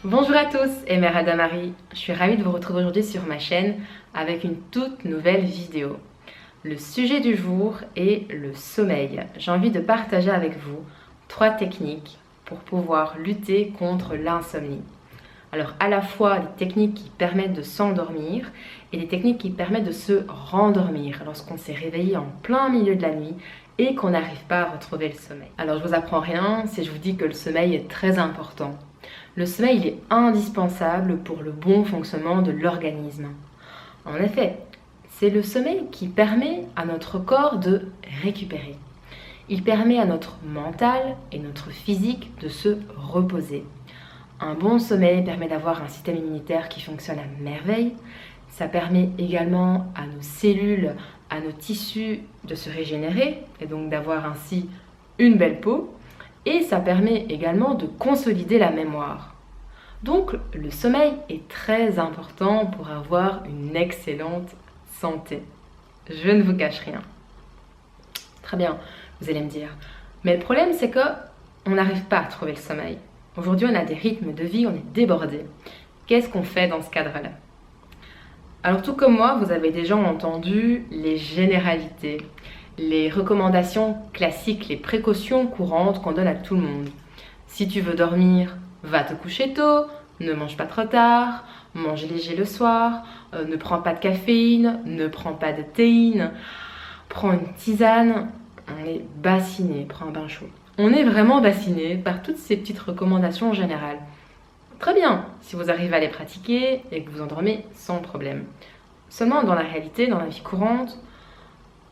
Bonjour à tous et mère Adamari, je suis ravie de vous retrouver aujourd'hui sur ma chaîne avec une toute nouvelle vidéo. Le sujet du jour est le sommeil. J'ai envie de partager avec vous 3 techniques pour pouvoir lutter contre l'insomnie. Alors à la fois des techniques qui permettent de s'endormir et des techniques qui permettent de se rendormir lorsqu'on s'est réveillé en plein milieu de la nuit et qu'on n'arrive pas à retrouver le sommeil. Alors je vous apprends rien si je vous dis que le sommeil est très important. Le sommeil il est indispensable pour le bon fonctionnement de l'organisme. En effet, c'est le sommeil qui permet à notre corps de récupérer. Il permet à notre mental et notre physique de se reposer. Un bon sommeil permet d'avoir un système immunitaire qui fonctionne à merveille. Ça permet également à nos cellules, à nos tissus de se régénérer et donc d'avoir ainsi une belle peau. Et ça permet également de consolider la mémoire. Donc le sommeil est très important pour avoir une excellente santé. Je ne vous cache rien. Très bien, vous allez me dire. Mais le problème c'est qu'on n'arrive pas à trouver le sommeil. Aujourd'hui on a des rythmes de vie, on est débordé. Qu'est-ce qu'on fait dans ce cadre-là? Alors tout comme moi, vous avez déjà entendu les généralités, les recommandations classiques, les précautions courantes qu'on donne à tout le monde. Si tu veux dormir, va te coucher tôt, ne mange pas trop tard, mange léger le soir, ne prends pas de caféine, ne prends pas de théine, prends une tisane. On est bassiné, prends un bain chaud. On est vraiment bassiné par toutes ces petites recommandations générales. Très bien, si vous arrivez à les pratiquer et que vous endormez sans problème. Seulement dans la réalité, dans la vie courante,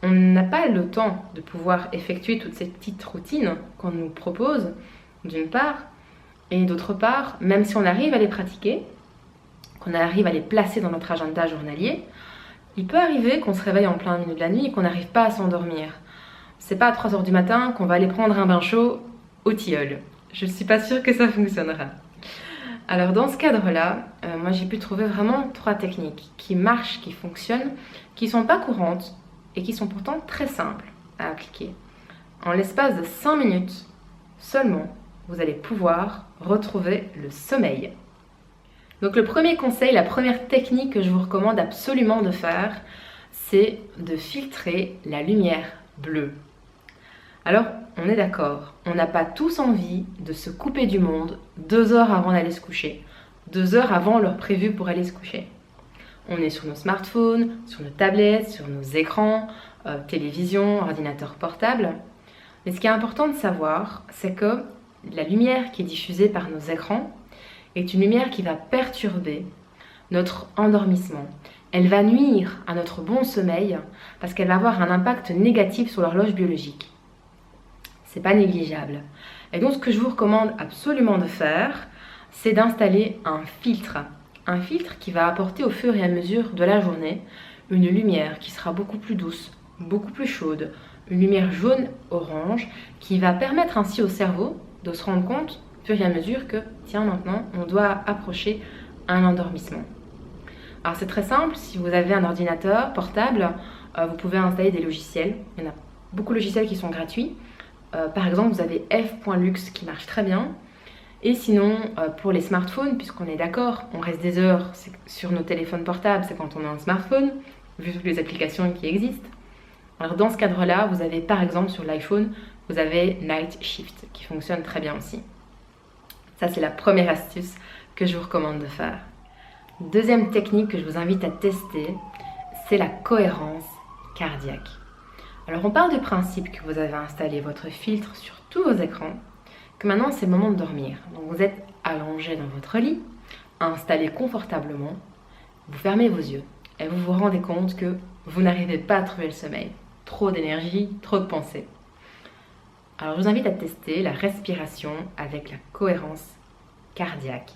on n'a pas le temps de pouvoir effectuer toutes ces petites routines qu'on nous propose, d'une part, et d'autre part, même si on arrive à les pratiquer, qu'on arrive à les placer dans notre agenda journalier, il peut arriver qu'on se réveille en plein milieu de la nuit et qu'on n'arrive pas à s'endormir. C'est pas à 3h du matin qu'on va aller prendre un bain chaud au tilleul. Je ne suis pas sûre que ça fonctionnera. Alors dans ce cadre-là, moi j'ai pu trouver vraiment 3 techniques qui marchent, qui fonctionnent, qui ne sont pas courantes, et qui sont pourtant très simples à appliquer. En l'espace de 5 minutes seulement, vous allez pouvoir retrouver le sommeil. Donc le premier conseil, la première technique que je vous recommande absolument de faire, c'est de filtrer la lumière bleue. Alors, on est d'accord, on n'a pas tous envie de se couper du monde 2 heures avant d'aller se coucher, 2 heures avant l'heure prévue pour aller se coucher. On est sur nos smartphones, sur nos tablettes, sur nos écrans, télévision, ordinateur portable. Mais ce qui est important de savoir, c'est que la lumière qui est diffusée par nos écrans est une lumière qui va perturber notre endormissement. Elle va nuire à notre bon sommeil parce qu'elle va avoir un impact négatif sur l'horloge biologique. C'est pas négligeable. Et donc ce que je vous recommande absolument de faire, c'est d'installer un filtre. Un filtre qui va apporter au fur et à mesure de la journée une lumière qui sera beaucoup plus douce, beaucoup plus chaude, une lumière jaune-orange qui va permettre ainsi au cerveau de se rendre compte au fur et à mesure que, tiens, maintenant, on doit approcher un endormissement. Alors c'est très simple, si vous avez un ordinateur portable, vous pouvez installer des logiciels. Il y en a beaucoup de logiciels qui sont gratuits. Par exemple, vous avez f.lux qui marche très bien. Et sinon, pour les smartphones, puisqu'on est d'accord, on reste des heures sur nos téléphones portables, c'est quand on a un smartphone, vu toutes les applications qui existent. Alors dans ce cadre-là, vous avez par exemple sur l'iPhone, vous avez Night Shift qui fonctionne très bien aussi. Ça, c'est la première astuce que je vous recommande de faire. Deuxième technique que je vous invite à tester, c'est la cohérence cardiaque. Alors on part du principe que vous avez installé votre filtre sur tous vos écrans, que maintenant c'est le moment de dormir. Donc vous êtes allongé dans votre lit, installé confortablement, vous fermez vos yeux et vous vous rendez compte que vous n'arrivez pas à trouver le sommeil. Trop d'énergie, trop de pensées. Alors je vous invite à tester la respiration avec la cohérence cardiaque.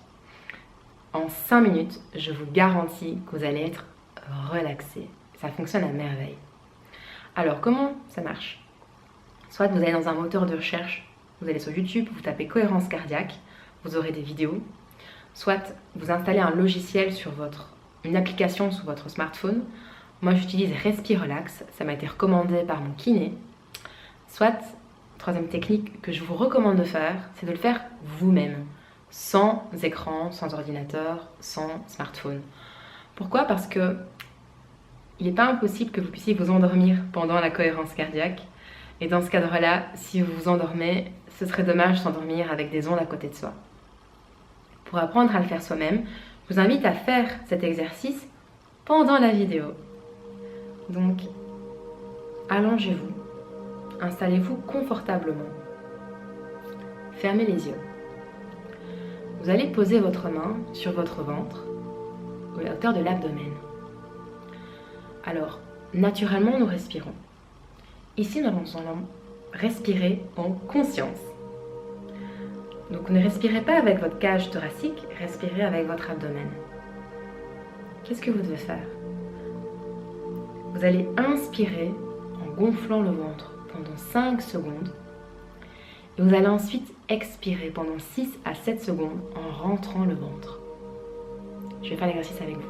En 5 minutes, je vous garantis que vous allez être relaxé. Ça fonctionne à merveille. Alors comment ça marche? Soit vous allez dans un moteur de recherche, vous allez sur YouTube, vous tapez cohérence cardiaque, vous aurez des vidéos. Soit vous installez un logiciel sur une application sur votre smartphone. Moi j'utilise Respirelax, ça m'a été recommandé par mon kiné. Soit, troisième technique que je vous recommande de faire, c'est de le faire vous-même. sans écran, sans ordinateur, sans smartphone. Pourquoi? Parce que il n'est pas impossible que vous puissiez vous endormir pendant la cohérence cardiaque. Et dans ce cadre-là, si vous vous endormez, ce serait dommage de s'endormir avec des ondes à côté de soi. Pour apprendre à le faire soi-même, je vous invite à faire cet exercice pendant la vidéo. Donc, allongez-vous, installez-vous confortablement, fermez les yeux. Vous allez poser votre main sur votre ventre, à la hauteur de l'abdomen. Alors, naturellement, nous respirons. Ici, nous allons respirer en conscience. Donc, ne respirez pas avec votre cage thoracique, respirez avec votre abdomen. Qu'est-ce que vous devez faire? Vous allez inspirer en gonflant le ventre pendant 5 secondes. Et vous allez ensuite expirer pendant 6 à 7 secondes en rentrant le ventre. Je vais faire l'exercice avec vous.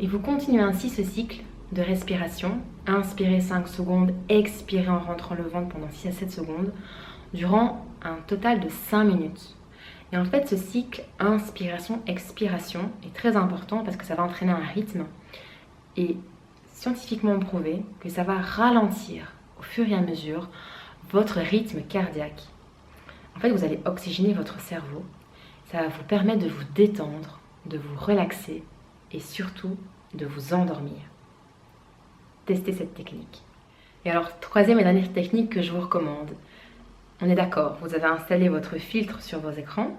Et vous continuez ainsi ce cycle de respiration. Inspirez 5 secondes, expirez en rentrant le ventre pendant 6 à 7 secondes, durant un total de 5 minutes. Et en fait, ce cycle inspiration-expiration est très important parce que ça va entraîner un rythme et scientifiquement prouvé que ça va ralentir au fur et à mesure votre rythme cardiaque. En fait, vous allez oxygéner votre cerveau. Ça va vous permettre de vous détendre, de vous relaxer et surtout de vous endormir. Testez cette technique. Et alors, troisième et dernière technique que je vous recommande. On est d'accord, vous avez installé votre filtre sur vos écrans.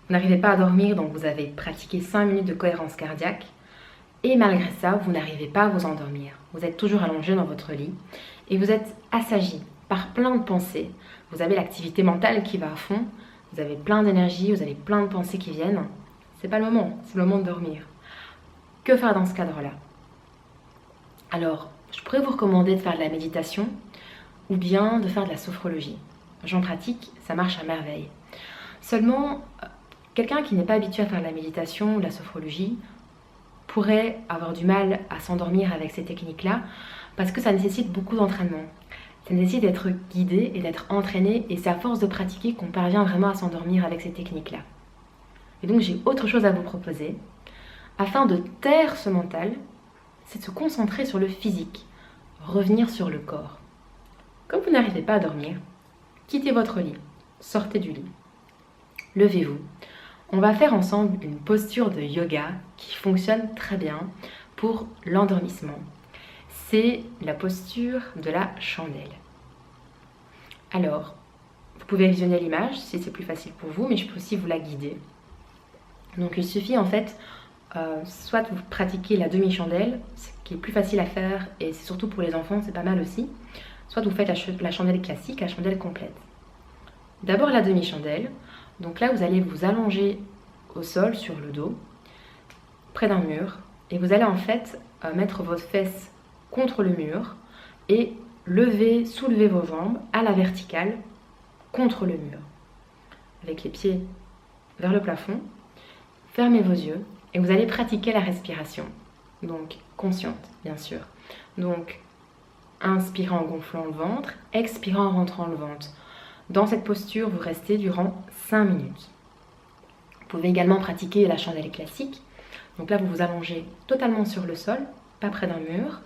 Vous n'arrivez pas à dormir, donc vous avez pratiqué 5 minutes de cohérence cardiaque. Et malgré ça, vous n'arrivez pas à vous endormir. Vous êtes toujours allongé dans votre lit et vous êtes assagi par plein de pensées. Vous avez l'activité mentale qui va à fond. Vous avez plein d'énergie, vous avez plein de pensées qui viennent. C'est pas le moment, c'est le moment de dormir. Que faire dans ce cadre-là? Alors, je pourrais vous recommander de faire de la méditation ou bien de faire de la sophrologie. J'en pratique, ça marche à merveille. Seulement, quelqu'un qui n'est pas habitué à faire de la méditation ou de la sophrologie pourrait avoir du mal à s'endormir avec ces techniques-là parce que ça nécessite beaucoup d'entraînement. Ça nécessite d'être guidé et d'être entraîné et c'est à force de pratiquer qu'on parvient vraiment à s'endormir avec ces techniques-là. Et donc j'ai autre chose à vous proposer. Afin de taire ce mental, c'est de se concentrer sur le physique, revenir sur le corps. Comme vous n'arrivez pas à dormir, quittez votre lit, sortez du lit, levez-vous. On va faire ensemble une posture de yoga qui fonctionne très bien pour l'endormissement. C'est la posture de la chandelle. Alors, vous pouvez visionner l'image si c'est plus facile pour vous, mais je peux aussi vous la guider. Donc il suffit en fait, soit vous pratiquez la demi-chandelle, ce qui est plus facile à faire et c'est surtout pour les enfants, c'est pas mal aussi. Soit vous faites la chandelle classique, la chandelle complète. D'abord la demi-chandelle. Donc là, vous allez vous allonger au sol sur le dos, près d'un mur, et vous allez en fait mettre vos fesses contre le mur et soulever vos jambes à la verticale contre le mur. Avec les pieds vers le plafond, fermez vos yeux et vous allez pratiquer la respiration. Donc consciente, bien sûr. Donc inspirez en gonflant le ventre, expirez en rentrant le ventre. Dans cette posture, vous restez durant 5 minutes. Vous pouvez également pratiquer la chandelle classique. Donc là, vous vous allongez totalement sur le sol, pas près d'un mur.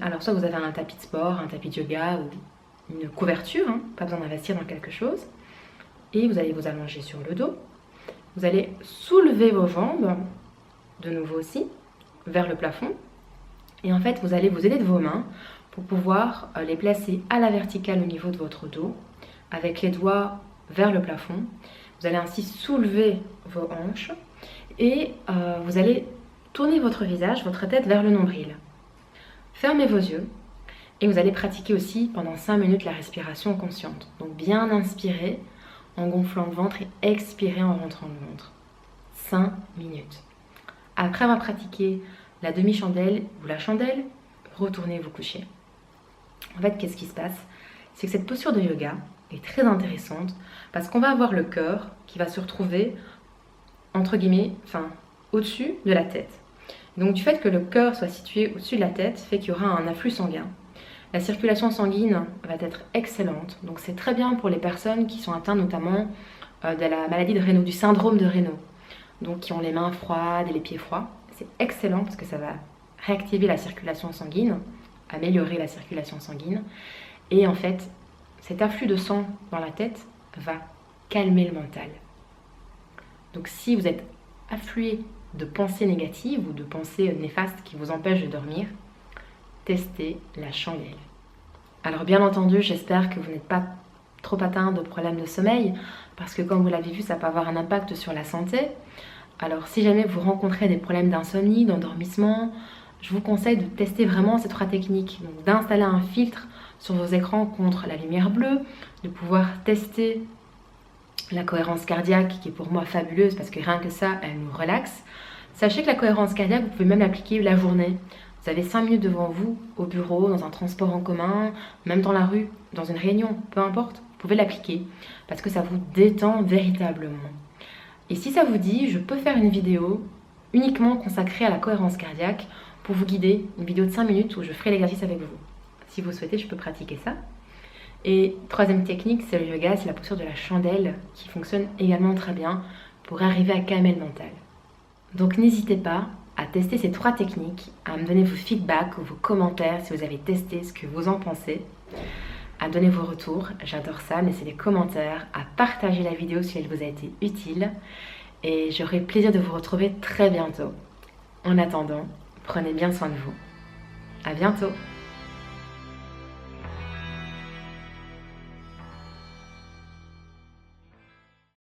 Alors soit vous avez un tapis de sport, un tapis de yoga ou une couverture, pas besoin d'investir dans quelque chose. Et vous allez vous allonger sur le dos. Vous allez soulever vos jambes, de nouveau aussi, vers le plafond. Et en fait, vous allez vous aider de vos mains pour pouvoir les placer à la verticale au niveau de votre dos, avec les doigts vers le plafond. Vous allez ainsi soulever vos hanches et vous allez tourner votre visage, votre tête vers le nombril. Fermez vos yeux et vous allez pratiquer aussi pendant 5 minutes la respiration consciente. Donc bien inspirer en gonflant le ventre et expirer en rentrant le ventre. 5 minutes. Après avoir pratiqué la demi-chandelle ou la chandelle, retournez vous coucher. En fait, qu'est-ce qui se passe? c'est que cette posture de yoga est très intéressante parce qu'on va avoir le cœur qui va se retrouver, entre guillemets, au-dessus de la tête. Donc du fait que le cœur soit situé au-dessus de la tête, fait qu'il y aura un afflux sanguin. La circulation sanguine va être excellente, donc c'est très bien pour les personnes qui sont atteintes notamment de la maladie de Raynaud, du syndrome de Raynaud, donc qui ont les mains froides et les pieds froids. C'est excellent parce que ça va réactiver la circulation sanguine, améliorer la circulation sanguine, et en fait, cet afflux de sang dans la tête va calmer le mental. Donc si vous êtes afflué de pensées négatives ou de pensées néfastes qui vous empêchent de dormir, testez la chandelle. Alors bien entendu, j'espère que vous n'êtes pas trop atteint de problèmes de sommeil, parce que comme vous l'avez vu, ça peut avoir un impact sur la santé. Alors si jamais vous rencontrez des problèmes d'insomnie, d'endormissement, je vous conseille de tester vraiment ces 3 techniques. Donc d'installer un filtre sur vos écrans contre la lumière bleue, de pouvoir tester la cohérence cardiaque qui est pour moi fabuleuse parce que rien que ça, elle nous relaxe. Sachez que la cohérence cardiaque, vous pouvez même l'appliquer la journée. Vous avez 5 minutes devant vous, au bureau, dans un transport en commun, même dans la rue, dans une réunion, peu importe, vous pouvez l'appliquer parce que ça vous détend véritablement. Et si ça vous dit, je peux faire une vidéo uniquement consacrée à la cohérence cardiaque pour vous guider, une vidéo de 5 minutes où je ferai l'exercice avec vous. Si vous souhaitez, je peux pratiquer ça. Et 3e technique, c'est le yoga, c'est la posture de la chandelle qui fonctionne également très bien pour arriver à calmer le mental. Donc n'hésitez pas à tester ces 3 techniques, à me donner vos feedbacks ou vos commentaires si vous avez testé, ce que vous en pensez, à donner vos retours, j'adore ça, laissez des commentaires, à partager la vidéo si elle vous a été utile et j'aurai plaisir de vous retrouver très bientôt. En attendant, prenez bien soin de vous. À bientôt.